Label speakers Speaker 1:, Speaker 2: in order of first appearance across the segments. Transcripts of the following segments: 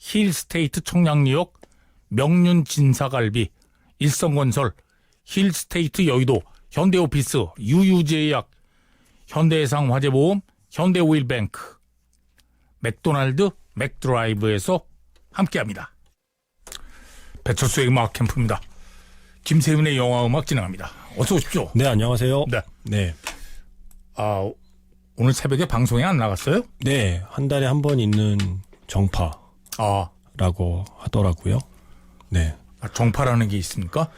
Speaker 1: 힐스테이트 청량리역, 명륜 진사갈비, 일성건설, 힐스테이트 여의도, 현대오피스, 유유제약, 현대해상 화재보험, 현대오일뱅크, 맥도날드, 맥드라이브에서 함께합니다. 배철수의 음악 캠프입니다. 김세윤의 영화음악 진행합니다. 어서 오십시오.
Speaker 2: 네, 안녕하세요.
Speaker 1: 네.
Speaker 2: 네.
Speaker 1: 오늘 새벽에 방송에 안 나갔어요?
Speaker 2: 네, 한 달에 한 번 있는 정파라고 하더라고요. 네.
Speaker 1: 정파라는 게 있습니까?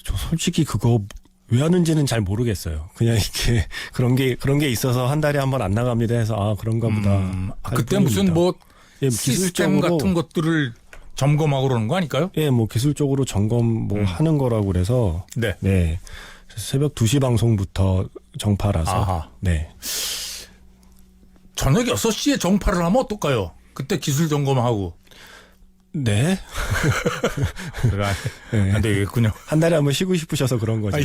Speaker 2: 저 솔직히 그거 왜 하는지는 잘 모르겠어요. 그냥 이렇게 그런 게 있어서 한 달에 한 번 안 나갑니다 해서 그런가 보다.
Speaker 1: 그때 무슨 뭐
Speaker 2: 예,
Speaker 1: 시스템 같은 것들을 점검하고 그러는 거 아닐까요?
Speaker 2: 예, 뭐 기술적으로 점검 하는 거라고 그래서
Speaker 1: 네.
Speaker 2: 네. 그래서 새벽 2시 방송부터 정파라서
Speaker 1: 아하.
Speaker 2: 네.
Speaker 1: 저녁 6시에 정파를 하면 어떨까요? 그때 기술 점검하고.
Speaker 2: 네.
Speaker 1: 네. 안 되겠군요.
Speaker 2: 한 달에 한 번 쉬고 싶으셔서 그런 거죠.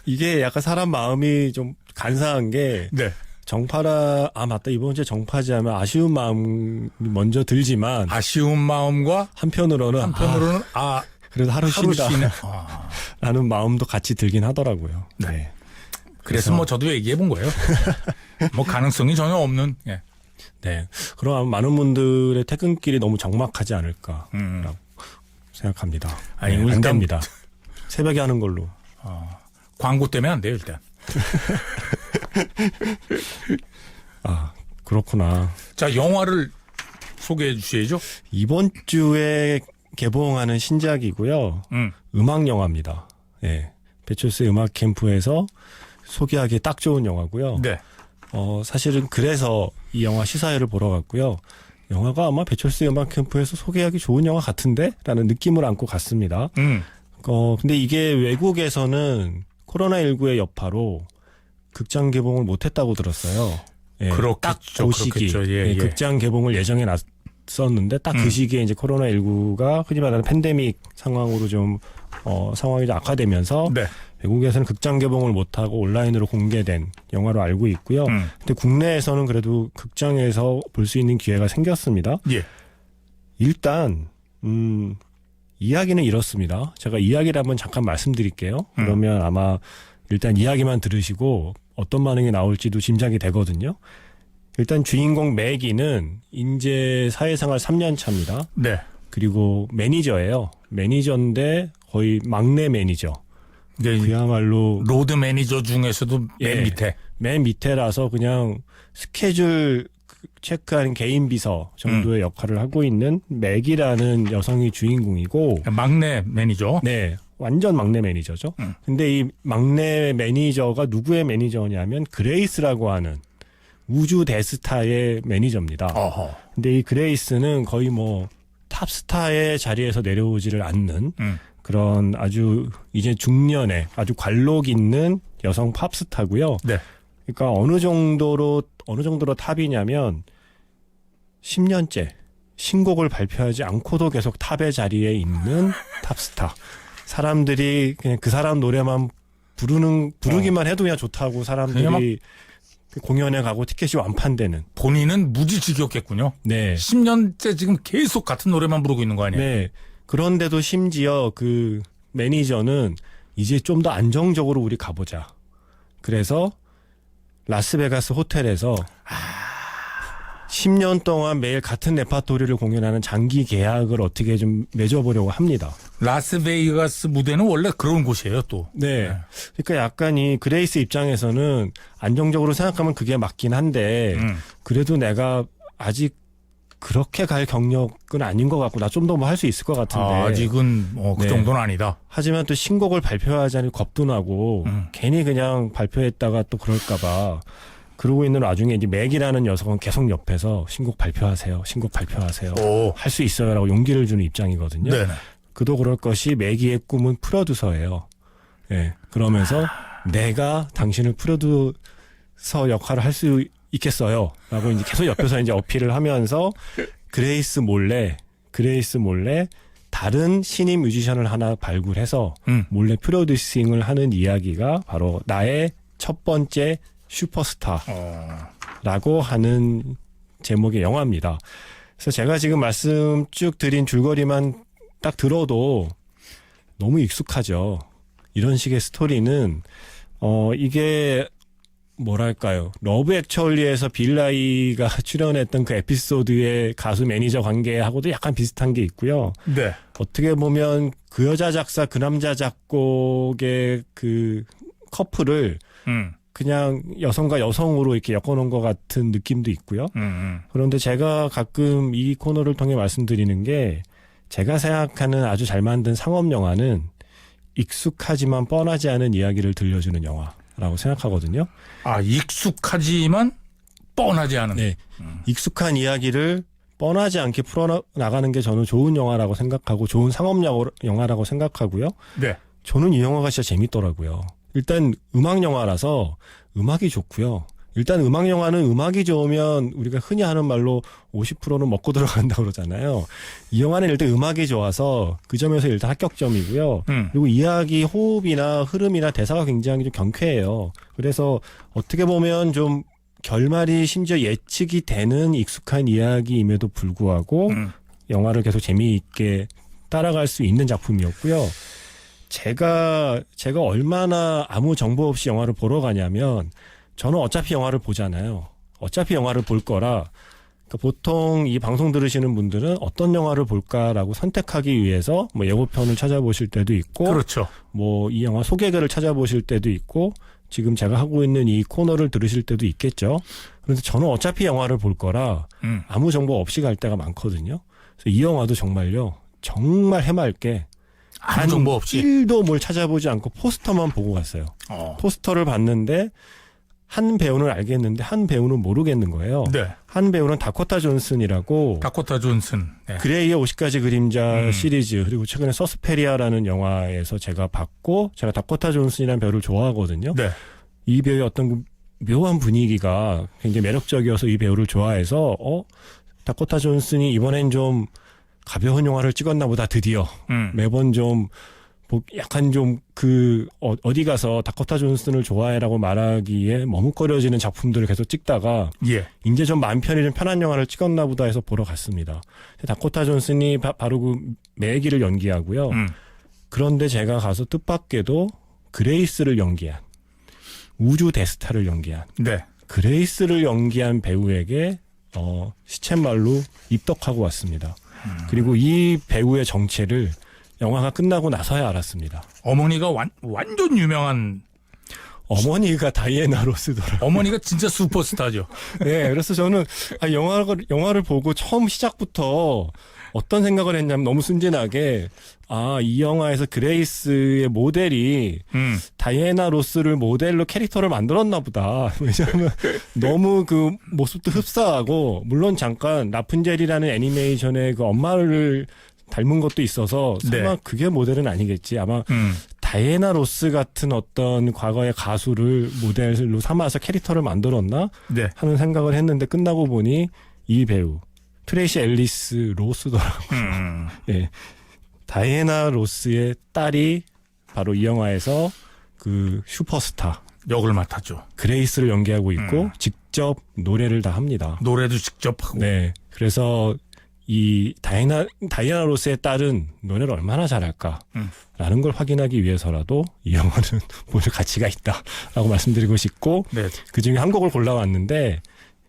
Speaker 2: 이게 약간 사람 마음이 좀 간사한 게
Speaker 1: 네.
Speaker 2: 정파라 맞다 이번 주에 정파지 하면 아쉬운 마음이 먼저 들지만
Speaker 1: 아쉬운 마음과
Speaker 2: 한편으로는 그래도 하루 쉰다 라는 마음도 같이 들긴 하더라고요.
Speaker 1: 네. 그래서 뭐 저도 얘기해 본 거예요. 뭐 가능성이 전혀 없는. 예.
Speaker 2: 네. 그럼 많은 분들의 퇴근길이 너무 적막하지 않을까라고 생각합니다.
Speaker 1: 아니,
Speaker 2: 네,
Speaker 1: 일단
Speaker 2: 안 됩니다. 새벽에 하는 걸로.
Speaker 1: 광고 때문에 안 돼요, 일단.
Speaker 2: 그렇구나.
Speaker 1: 자, 영화를 소개해 주셔야죠.
Speaker 2: 이번 주에 개봉하는 신작이고요. 음악 영화입니다. 네. 배철수의 음악 캠프에서 소개하기 딱 좋은 영화고요.
Speaker 1: 네.
Speaker 2: 사실은 그래서 이 영화 시사회를 보러 갔고요. 영화가 아마 배철수의 음악 캠프에서 소개하기 좋은 영화 같은데? 라는 느낌을 안고 갔습니다. 근데 이게 외국에서는 코로나19의 여파로 극장 개봉을 못했다고 들었어요. 예, 딱 그 시기.
Speaker 1: 예.
Speaker 2: 극장 개봉을 예정해 놨었는데 딱 그 시기에 이제 코로나19가 흔히 말하는 팬데믹 상황으로 좀 상황이 좀 악화되면서
Speaker 1: 네.
Speaker 2: 외국에서는 극장 개봉을 못하고 온라인으로 공개된 영화로 알고 있고요. 근데 국내에서는 그래도 극장에서 볼 수 있는 기회가 생겼습니다.
Speaker 1: 예.
Speaker 2: 일단 이야기는 이렇습니다. 제가 이야기를 한번 잠깐 말씀드릴게요. 그러면 아마 일단 이야기만 들으시고 어떤 반응이 나올지도 짐작이 되거든요. 일단 주인공 매기는 이제 사회생활 3년 차입니다.
Speaker 1: 네.
Speaker 2: 그리고 매니저예요. 매니저인데 거의 막내 매니저.
Speaker 1: 네.
Speaker 2: 그야말로
Speaker 1: 로드 매니저 중에서도 맨 밑에.
Speaker 2: 맨 밑에라서 그냥 스케줄 체크하는 개인 비서 정도의 역할을 하고 있는 맥이라는 여성이 주인공이고
Speaker 1: 막내 매니저.
Speaker 2: 네. 완전 막내 매니저죠. 근데 이 막내 매니저가 누구의 매니저냐면 그레이스라고 하는 우주 대스타의 매니저입니다.
Speaker 1: 어허.
Speaker 2: 근데 이 그레이스는 거의 뭐 탑스타의 자리에서 내려오지를 않는 그런 아주 이제 중년의 아주 관록 있는 여성 팝스타고요.
Speaker 1: 네.
Speaker 2: 그러니까 어느 정도로 탑이냐면 10년째 신곡을 발표하지 않고도 계속 탑의 자리에 있는 탑스타. 사람들이 그냥 그 사람 노래만 부르기만 해도 그냥 좋다고 사람들이 공연에 가고 티켓이 완판되는.
Speaker 1: 본인은 무지지겼겠군요.
Speaker 2: 네.
Speaker 1: 10년째 지금 계속 같은 노래만 부르고 있는 거 아니에요?
Speaker 2: 네. 그런데도 심지어 그 매니저는 이제 좀 더 안정적으로 우리 가보자. 그래서 라스베가스 호텔에서 10년 동안 매일 같은 레파토리를 공연하는 장기 계약을 어떻게 좀 맺어보려고 합니다.
Speaker 1: 라스베이거스 무대는 원래 그런 곳이에요, 또.
Speaker 2: 네. 그러니까 약간 이 그레이스 입장에서는 안정적으로 생각하면 그게 맞긴 한데 그래도 내가 아직 그렇게 갈 경력은 아닌 것 같고 나 좀 더 뭐 할 수 있을 것 같은데.
Speaker 1: 아직은 그
Speaker 2: 네.
Speaker 1: 정도는 아니다.
Speaker 2: 하지만 또 신곡을 발표하자니 겁도 나고 괜히 그냥 발표했다가 또 그럴까 봐 그러고 있는 와중에 이제 맥이라는 녀석은 계속 옆에서 신곡 발표하세요. 할 수 있어요라고 용기를 주는 입장이거든요.
Speaker 1: 네네.
Speaker 2: 그도 그럴 것이 맥이의 꿈은 프로듀서예요. 예. 그러면서 내가 당신을 프로듀서 역할을 할 수 있겠어요. 라고 이제 계속 옆에서 이제 어필을 하면서 그레이스 몰래 다른 신인 뮤지션을 하나 발굴해서 몰래 프로듀싱을 하는 이야기가 바로 나의 첫 번째 슈퍼스타라고 하는 제목의 영화입니다. 그래서 제가 지금 말씀 쭉 드린 줄거리만 딱 들어도 너무 익숙하죠. 이런 식의 스토리는 이게 뭐랄까요. 러브 액츄얼리에서 빌라이가 출연했던 그 에피소드의 가수 매니저 관계하고도 약간 비슷한 게 있고요.
Speaker 1: 네.
Speaker 2: 어떻게 보면 그 여자 작사 그 남자 작곡의 그 커플을 그냥 여성과 여성으로 이렇게 엮어놓은 것 같은 느낌도 있고요. 그런데 제가 가끔 이 코너를 통해 말씀드리는 게 제가 생각하는 아주 잘 만든 상업 영화는 익숙하지만 뻔하지 않은 이야기를 들려주는 영화라고 생각하거든요.
Speaker 1: 아, 익숙하지만 뻔하지 않은.
Speaker 2: 네, 익숙한 이야기를 뻔하지 않게 풀어나가는 게 저는 좋은 영화라고 생각하고 좋은 상업 영화라고 생각하고요.
Speaker 1: 네.
Speaker 2: 저는 이 영화가 진짜 재밌더라고요. 일단 음악 영화라서 음악이 좋고요. 일단 음악 영화는 음악이 좋으면 우리가 흔히 하는 말로 50%는 먹고 들어간다고 그러잖아요. 이 영화는 일단 음악이 좋아서 그 점에서 일단 합격점이고요. 그리고 이야기 호흡이나 흐름이나 대사가 굉장히 좀 경쾌해요. 그래서 어떻게 보면 좀 결말이 심지어 예측이 되는 익숙한 이야기임에도 불구하고 영화를 계속 재미있게 따라갈 수 있는 작품이었고요. 제가 얼마나 아무 정보 없이 영화를 보러 가냐면 저는 어차피 영화를 보잖아요. 어차피 영화를 볼 거라 그러니까 보통 이 방송 들으시는 분들은 어떤 영화를 볼까라고 선택하기 위해서 뭐 예고편을 찾아보실 때도 있고
Speaker 1: 그렇죠.
Speaker 2: 뭐 이 영화 소개글을 찾아보실 때도 있고 지금 제가 하고 있는 이 코너를 들으실 때도 있겠죠. 그런데 저는 어차피 영화를 볼 거라 아무 정보 없이 갈 때가 많거든요. 그래서 이 영화도 정말요. 정말 해맑게
Speaker 1: 아무 정보 없이
Speaker 2: 1도 뭘 찾아보지 않고 포스터만 보고 갔어요. 포스터를 봤는데 한 배우는 알겠는데 한 배우는 모르겠는 거예요.
Speaker 1: 네.
Speaker 2: 한 배우는 다코타 존슨이라고
Speaker 1: 다코타 존슨. 네.
Speaker 2: 그레이의 50가지 그림자 시리즈 그리고 최근에 서스페리아라는 영화에서 제가 봤고 제가 다코타 존슨이라는 배우를 좋아하거든요.
Speaker 1: 네.
Speaker 2: 이 배우의 어떤 그 묘한 분위기가 굉장히 매력적이어서 이 배우를 좋아해서 다코타 존슨이 이번엔 좀 가벼운 영화를 찍었나 보다 드디어 매번 좀 약간 좀 어디 가서 다코타 존슨을 좋아해라고 말하기에 머뭇거려지는 작품들을 계속 찍다가
Speaker 1: 예.
Speaker 2: 이제 좀 마음 편히 좀 편한 영화를 찍었나 보다 해서 보러 갔습니다. 다코타 존슨이 바로 그 매기를 연기하고요. 그런데 제가 가서 뜻밖에도 그레이스를 연기한 우주 대스타를 연기한
Speaker 1: 네.
Speaker 2: 그레이스를 연기한 배우에게 시쳇말로 입덕하고 왔습니다. 그리고 이 배우의 정체를 영화가 끝나고 나서야 알았습니다.
Speaker 1: 어머니가 완전 유명한
Speaker 2: 어머니가 다이애나 로스더라고요.
Speaker 1: 어머니가 진짜 슈퍼스타죠.
Speaker 2: 네, 그래서 저는 영화를 보고 처음 시작부터 어떤 생각을 했냐면 너무 순진하게 이 영화에서 그레이스의 모델이 다이애나 로스를 모델로 캐릭터를 만들었나 보다. 왜냐하면 너무 그 모습도 흡사하고 물론 잠깐 라푼젤이라는 애니메이션의 그 엄마를 닮은 것도 있어서 설마
Speaker 1: 네.
Speaker 2: 그게 모델은 아니겠지. 아마 다이애나 로스 같은 어떤 과거의 가수를 모델로 삼아서 캐릭터를 만들었나
Speaker 1: 네.
Speaker 2: 하는 생각을 했는데 끝나고 보니 이 배우 트레이시 앨리스 로스더라고요. 네. 다이애나 로스의 딸이 바로 이 영화에서 그 슈퍼스타
Speaker 1: 역을 맡았죠.
Speaker 2: 그레이스를 연기하고 있고 직접 노래를 다 합니다.
Speaker 1: 노래도 직접 하고.
Speaker 2: 네. 그래서 이 다이애나 로스의 딸은 노래를 얼마나 잘할까라는 걸 확인하기 위해서라도 이 영화는 볼 가치가 있다라고 말씀드리고 싶고
Speaker 1: 네.
Speaker 2: 그중에 한 곡을 골라왔는데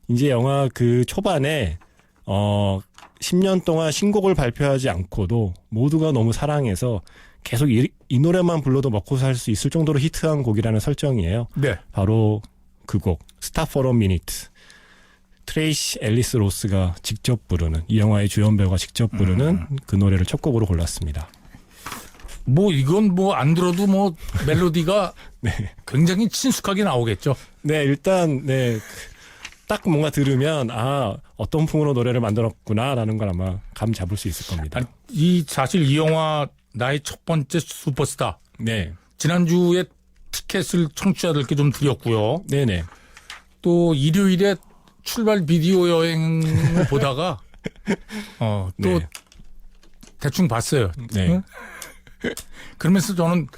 Speaker 2: 이제 영화 그 초반에 10년 동안 신곡을 발표하지 않고도 모두가 너무 사랑해서 계속 이 노래만 불러도 먹고 살 수 있을 정도로 히트한 곡이라는 설정이에요.
Speaker 1: 네.
Speaker 2: 바로 그 곡 Stop for a Minute. 트레이시 앨리스 로스가 직접 부르는 이 영화의 주연 배우가 직접 부르는 그 노래를 첫 곡으로 골랐습니다.
Speaker 1: 뭐 이건 뭐 안 들어도 뭐 멜로디가
Speaker 2: 네.
Speaker 1: 굉장히 친숙하게 나오겠죠.
Speaker 2: 네, 일단 딱 뭔가 들으면 어떤 풍으로 노래를 만들었구나라는 걸 아마 감 잡을 수 있을 겁니다.
Speaker 1: 사실 이 영화 나의 첫 번째 슈퍼스타.
Speaker 2: 네.
Speaker 1: 지난주에 티켓을 청취자들께 좀 드렸고요.
Speaker 2: 네네.
Speaker 1: 또 일요일에 출발 비디오 여행을 보다가 또
Speaker 2: 네.
Speaker 1: 대충 봤어요.
Speaker 2: 네.
Speaker 1: 응? 그러면서 저는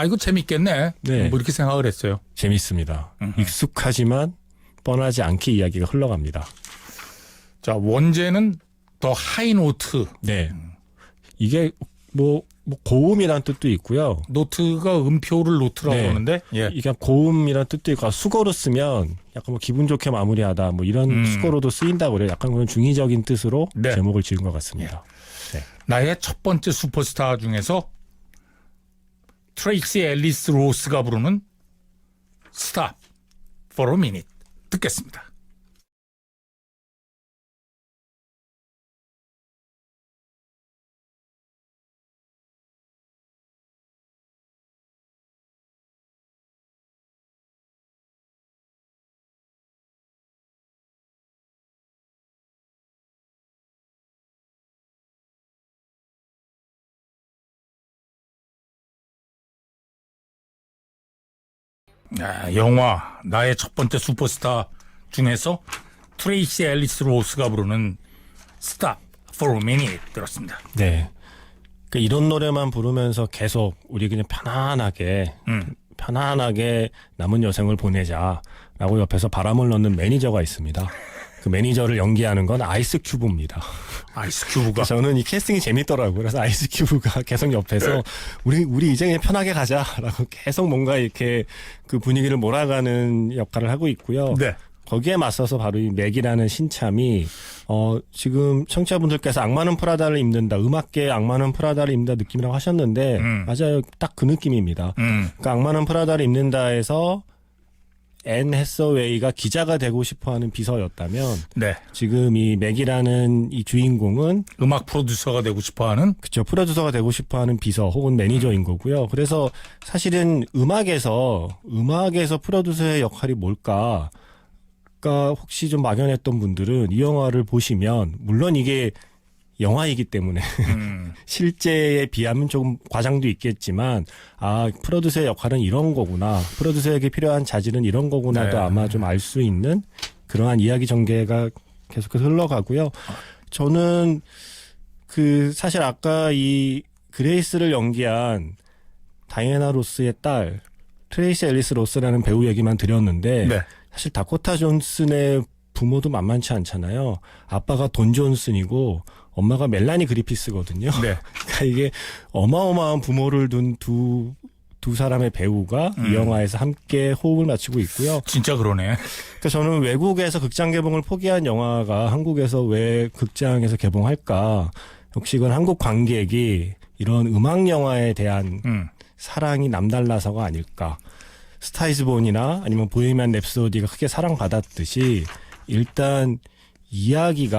Speaker 1: 이거 재밌겠네.
Speaker 2: 네.
Speaker 1: 뭐 이렇게 생각을 했어요.
Speaker 2: 재밌습니다. 익숙하지만 뻔하지 않게 이야기가 흘러갑니다.
Speaker 1: 자, 원제는 더 하이 노트.
Speaker 2: 네. 이게 뭐 고음이란 뜻도 있고요.
Speaker 1: 노트가 음표를 노트라고
Speaker 2: 네.
Speaker 1: 하는데, 예.
Speaker 2: 이게 수고로 뜻도 있고 수거로 쓰면 약간 뭐 기분 좋게 마무리하다 뭐 이런 수거로도 쓰인다고 그래요. 약간 그런 중의적인 뜻으로
Speaker 1: 네.
Speaker 2: 제목을 지은 것 같습니다. 네.
Speaker 1: 나의 첫 번째 슈퍼스타 중에서 트레이시 앨리스 로스가 부르는 Stop for a Minute 듣겠습니다. 영화 나의 첫 번째 슈퍼스타 중에서 트레이시 앨리스 로스가 부르는 Stop for a Minute 들었습니다.
Speaker 2: 네. 그러니까 이런 노래만 부르면서 계속 우리 그냥 편안하게 남은 여생을 보내자라고 옆에서 바람을 넣는 매니저가 있습니다. 그 매니저를 연기하는 건 아이스 큐브입니다.
Speaker 1: 아이스 큐브가
Speaker 2: 저는 이 캐스팅이 재밌더라고요. 그래서 아이스 큐브가 계속 옆에서 우리 이제 그냥 편하게 가자라고 계속 뭔가 이렇게 그 분위기를 몰아가는 역할을 하고 있고요.
Speaker 1: 네.
Speaker 2: 거기에 맞서서 바로 이 맥이라는 신참이 지금 청취자분들께서 악마는 프라다를 입는다, 음악계의 악마는 프라다를 입는다 느낌이라고 하셨는데 맞아요. 딱 그 느낌입니다. 그러니까 악마는 프라다를 입는다에서 앤 해서웨이가 기자가 되고 싶어하는 비서였다면
Speaker 1: 네.
Speaker 2: 지금 이 맥이라는 이 주인공은
Speaker 1: 음악 프로듀서가 되고 싶어하는
Speaker 2: 그렇죠. 프로듀서가 되고 싶어하는 비서 혹은 매니저인 거고요. 그래서 사실은 음악에서 프로듀서의 역할이 뭘까? 가 혹시 좀 막연했던 분들은 이 영화를 보시면 물론 이게 영화이기 때문에 실제에 비하면 조금 과장도 있겠지만 프로듀서의 역할은 이런 거구나. 프로듀서에게 필요한 자질은 이런 거구나도
Speaker 1: 네.
Speaker 2: 아마 좀 알 수 있는 그러한 이야기 전개가 계속해서 흘러가고요. 저는 사실 아까 이 그레이스를 연기한 다이애나 로스의 딸 트레이시 앨리스 로스라는 배우 얘기만 드렸는데
Speaker 1: 네.
Speaker 2: 사실 다코타 존슨의 부모도 만만치 않잖아요. 아빠가 돈 존슨이고 엄마가 멜라니 그리피스거든요.
Speaker 1: 네.
Speaker 2: 그러니까 이게 어마어마한 부모를 둔 두 사람의 배우가 이 영화에서 함께 호흡을 맞추고 있고요.
Speaker 1: 진짜 그러네.
Speaker 2: 그러니까 저는 외국에서 극장 개봉을 포기한 영화가 한국에서 왜 극장에서 개봉할까? 역시 이건 한국 관객이 이런 음악 영화에 대한 사랑이 남달라서가 아닐까. 스타이즈본이나 아니면 보헤미안 랩소디가 크게 사랑받았듯이 일단 이야기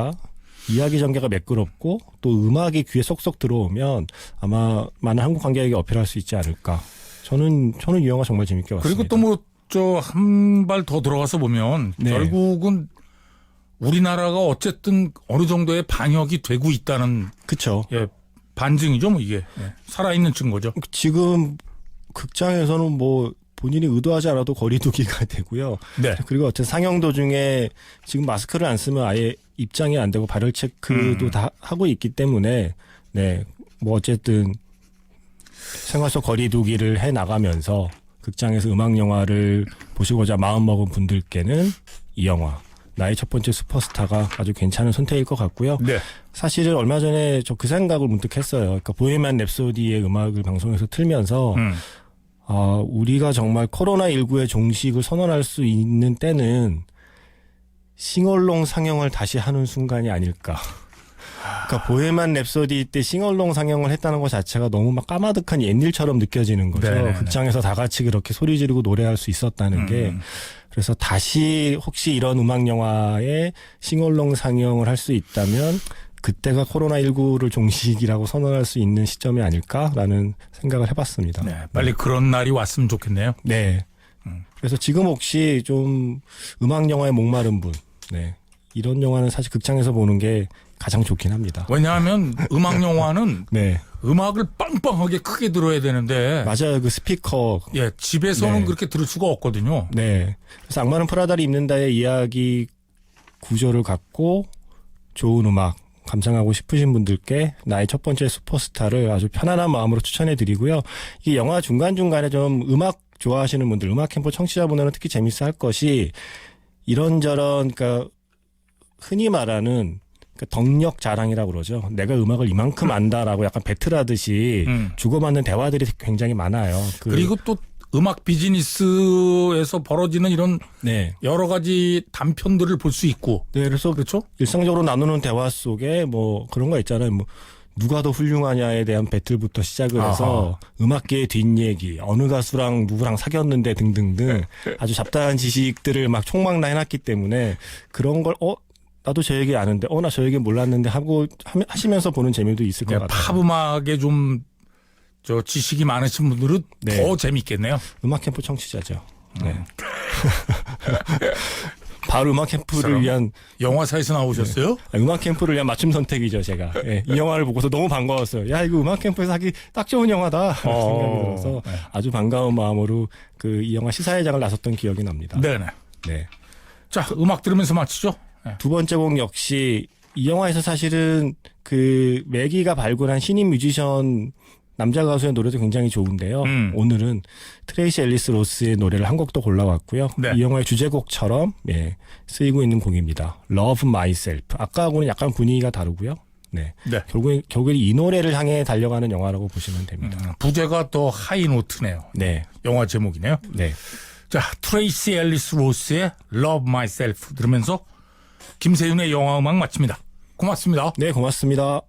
Speaker 2: 전개가 매끄럽고 또 음악이 귀에 쏙쏙 들어오면 아마 많은 한국 관객에게 어필할 수 있지 않을까. 저는 이 영화 정말 재밌게 봤습니다.
Speaker 1: 그리고 또 한 발 더 들어가서 보면
Speaker 2: 네.
Speaker 1: 결국은 우리나라가 어쨌든 어느 정도의 반역이 되고 있다는
Speaker 2: 그렇죠.
Speaker 1: 예, 반증이죠, 뭐 이게. 예, 살아있는 증거죠.
Speaker 2: 지금 극장에서는 뭐 본인이 의도하지 않아도 거리두기가 되고요.
Speaker 1: 네.
Speaker 2: 그리고 어쨌든 상영 도중에 지금 마스크를 안 쓰면 아예 입장이 안 되고 발열 체크도 다 하고 있기 때문에 네, 뭐 어쨌든 생활 속 거리두기를 해 나가면서 극장에서 음악 영화를 보시고자 마음먹은 분들께는 이 영화 나의 첫 번째 슈퍼스타가 아주 괜찮은 선택일 것 같고요.
Speaker 1: 네.
Speaker 2: 사실은 얼마 전에 저 그 생각을 문득 했어요. 그러니까 보헤미안 랩소디의 음악을 방송에서 틀면서 우리가 정말 코로나19의 종식을 선언할 수 있는 때는 싱얼롱 상영을 다시 하는 순간이 아닐까. 그러니까 보헤미안 랩소디 때 싱얼롱 상영을 했다는 것 자체가 너무 막 까마득한 옛일처럼 느껴지는 거죠.
Speaker 1: 네네네.
Speaker 2: 극장에서 다 같이 그렇게 소리 지르고 노래할 수 있었다는 게. 그래서 다시 혹시 이런 음악 영화에 싱얼롱 상영을 할 수 있다면 그때가 코로나19를 종식이라고 선언할 수 있는 시점이 아닐까라는 생각을 해봤습니다.
Speaker 1: 네, 빨리 그런 날이 왔으면 좋겠네요.
Speaker 2: 네. 그래서 지금 혹시 좀 음악 영화에 목마른 분, 네. 이런 영화는 사실 극장에서 보는 게 가장 좋긴 합니다.
Speaker 1: 왜냐하면 음악 영화는
Speaker 2: 네.
Speaker 1: 음악을 빵빵하게 크게 들어야 되는데
Speaker 2: 맞아요. 그 스피커.
Speaker 1: 예, 집에서는
Speaker 2: 네.
Speaker 1: 그렇게 들을 수가 없거든요.
Speaker 2: 네. 그래서 악마는 프라다를 입는다의 이야기 구조를 갖고 좋은 음악 감상하고 싶으신 분들께 나의 첫 번째 슈퍼스타를 아주 편안한 마음으로 추천해 드리고요. 이 영화 중간중간에 좀 음악 좋아하시는 분들, 음악 캠프 청취자분들은 특히 재밌어 할 것이 이런저런, 그러니까 흔히 말하는 덕력 자랑이라고 그러죠. 내가 음악을 이만큼 안다라고 약간 배틀하듯이 주고받는 대화들이 굉장히 많아요.
Speaker 1: 그리고 또 음악 비즈니스에서 벌어지는 이런
Speaker 2: 네.
Speaker 1: 여러 가지 단편들을 볼 수 있고.
Speaker 2: 네, 그래서
Speaker 1: 그렇죠?
Speaker 2: 일상적으로 나누는 대화 속에 뭐 그런 거 있잖아요. 뭐 누가 더 훌륭하냐에 대한 배틀부터 시작을 해서 음악계의 뒷얘기, 어느 가수랑 누구랑 사귀었는데 등등등 아주 잡다한 지식들을 막 총망라 해놨기 때문에 그런 걸 나도 저 얘기 아는데 나 저 얘기 몰랐는데 하고 하시면서 보는 재미도 있을 것 같아요.
Speaker 1: 팝 음악에 좀 지식이 많으신 분들은
Speaker 2: 네.
Speaker 1: 더 재밌겠네요.
Speaker 2: 음악 캠프 청취자죠. 네. 바로 음악 캠프를 위한
Speaker 1: 영화사에서 나오셨어요?
Speaker 2: 음악 캠프를 위한 맞춤 선택이죠, 제가. 예, 이 영화를 보고서 너무 반가웠어요. 야, 이거 음악 캠프에서 하기 딱 좋은 영화다. 생각이 들어서
Speaker 1: 네.
Speaker 2: 아주 반가운 마음으로 이 영화 시사회장을 나섰던 기억이 납니다.
Speaker 1: 네네.
Speaker 2: 네.
Speaker 1: 자, 음악 들으면서 마치죠. 네.
Speaker 2: 두 번째 곡 역시 이 영화에서 사실은 매기가 발굴한 신인 뮤지션 남자 가수의 노래도 굉장히 좋은데요. 오늘은 트레이시 앨리스 로스의 노래를 한 곡도 골라왔고요.
Speaker 1: 네.
Speaker 2: 이 영화의 주제곡처럼 쓰이고 있는 곡입니다. Love Myself. 아까하고는 약간 분위기가 다르고요. 네.
Speaker 1: 네.
Speaker 2: 결국엔 이 노래를 향해 달려가는 영화라고 보시면 됩니다.
Speaker 1: 부제가 더 하이노트네요.
Speaker 2: 네.
Speaker 1: 영화 제목이네요.
Speaker 2: 네.
Speaker 1: 자, 트레이시 앨리스 로스의 Love Myself 들으면서 김세윤의 영화 음악 마칩니다. 고맙습니다.
Speaker 2: 네, 고맙습니다.